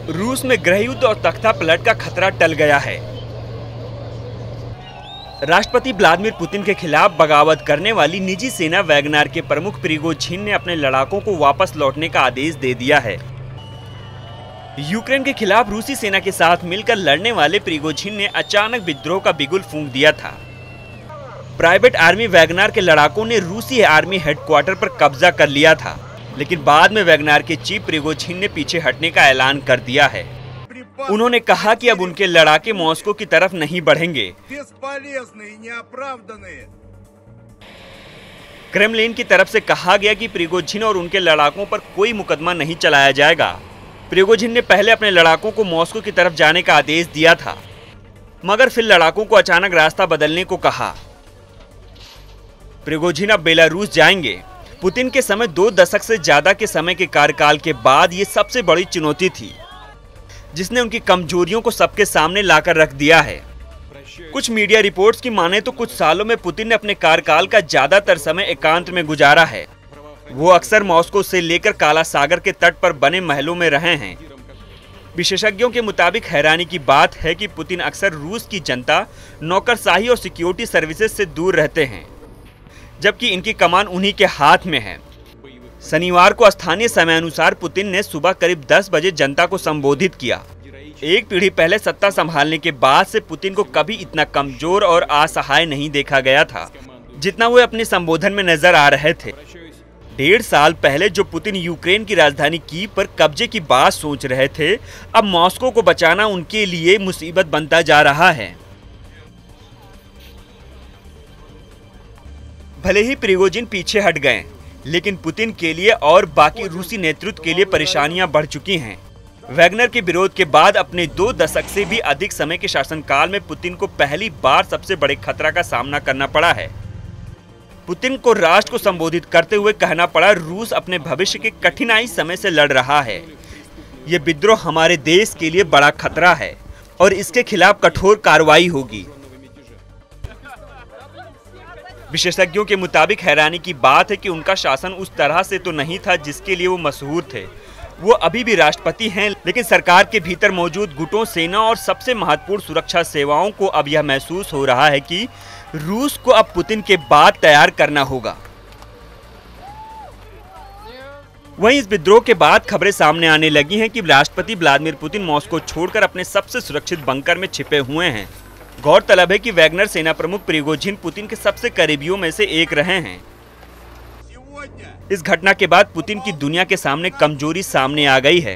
रूस में गृहयुद्ध और तख्ता पलट का खतरा टल गया है। राष्ट्रपति व्लादिमीर पुतिन के खिलाफ बगावत करने वाली निजी सेना वैगनर के प्रमुख प्रिगोजिन ने अपने लड़ाकों को वापस लौटने का आदेश दे दिया है। यूक्रेन के खिलाफ रूसी सेना के साथ मिलकर लड़ने वाले प्रिगोजिन ने अचानक विद्रोह का बिगुल फूंक दिया था। प्राइवेट आर्मी वैगनर के लड़ाकों ने रूसी आर्मी हेडक्वार्टर पर कब्जा कर लिया था, लेकिन बाद में वैगनर के चीफ प्रिगोजिन ने पीछे हटने का ऐलान कर दिया है। उन्होंने कहा कि अब उनके लड़ाके मॉस्को की तरफ नहीं बढ़ेंगे। क्रेमलिन की तरफ से कहा गया कि प्रिगोजिन और उनके लड़ाकों पर कोई मुकदमा नहीं चलाया जाएगा। प्रिगोजिन ने पहले अपने लड़ाकों को मॉस्को की तरफ जाने का आदेश दिया था, मगर फिर लड़ाकों को अचानक रास्ता बदलने को कहा। प्रिगोजिन अब बेलारूस जाएंगे। पुतिन के समय 2 दशक से ज्यादा के समय के कार्यकाल के बाद ये सबसे बड़ी चुनौती थी, जिसने उनकी कमजोरियों को सबके सामने लाकर रख दिया है। कुछ मीडिया रिपोर्ट्स की माने तो कुछ सालों में पुतिन ने अपने कार्यकाल का ज्यादातर समय एकांत में गुजारा है। वो अक्सर मॉस्को से लेकर काला सागर के तट पर बने महलों में रहे हैं। विशेषज्ञों के मुताबिक हैरानी की बात है कि पुतिन अक्सर रूस की जनता, नौकरशाही और सिक्योरिटी सर्विसेज से दूर रहते हैं, जबकि इनकी कमान उन्हीं के हाथ में है। शनिवार को स्थानीय समय अनुसार पुतिन ने सुबह करीब 10 बजे जनता को संबोधित किया। एक पीढ़ी पहले सत्ता संभालने के बाद से पुतिन को कभी इतना कमजोर और असहाय नहीं देखा गया था, जितना वो अपने संबोधन में नजर आ रहे थे। 1.5 साल पहले जो पुतिन यूक्रेन की राजधानी कीव पर कब्जे की बात सोच रहे थे, अब मॉस्को को बचाना उनके लिए मुसीबत बनता जा रहा है। भले ही प्रिगोजिन पीछे हट गए, लेकिन पुतिन के लिए और बाकी रूसी नेतृत्व के लिए परेशानियां बढ़ चुकी हैं। वैगनर के विरोध के बाद अपने 2 दशक से भी अधिक समय के शासनकाल में पुतिन को पहली बार सबसे बड़े खतरा का सामना करना पड़ा है। पुतिन को राष्ट्र को संबोधित करते हुए कहना पड़ा, रूस अपने भविष्य के कठिनाई समय से लड़ रहा है। ये विद्रोह हमारे देश के लिए बड़ा खतरा है और इसके खिलाफ कठोर कार्रवाई होगी। विशेषज्ञों के मुताबिक हैरानी की बात है कि उनका शासन उस तरह से तो नहीं था जिसके लिए वो मशहूर थे। वो अभी भी राष्ट्रपति हैं, लेकिन सरकार के भीतर मौजूद गुटों, सेना और सबसे महत्वपूर्ण सुरक्षा सेवाओं को अब यह महसूस हो रहा है कि रूस को अब पुतिन के बाद तैयार करना होगा। वहीं इस विद्रोह के बाद खबरें सामने आने लगी हैं कि राष्ट्रपति व्लादिमीर पुतिन मॉस्को छोड़कर अपने सबसे सुरक्षित बंकर में छिपे हुए हैं। गौरतलब है कि वैगनर सेना प्रमुख प्रिगोजिन पुतिन के सबसे करीबियों में से एक रहे हैं। इस घटना के बाद पुतिन की दुनिया के सामने कमजोरी सामने आ गई है।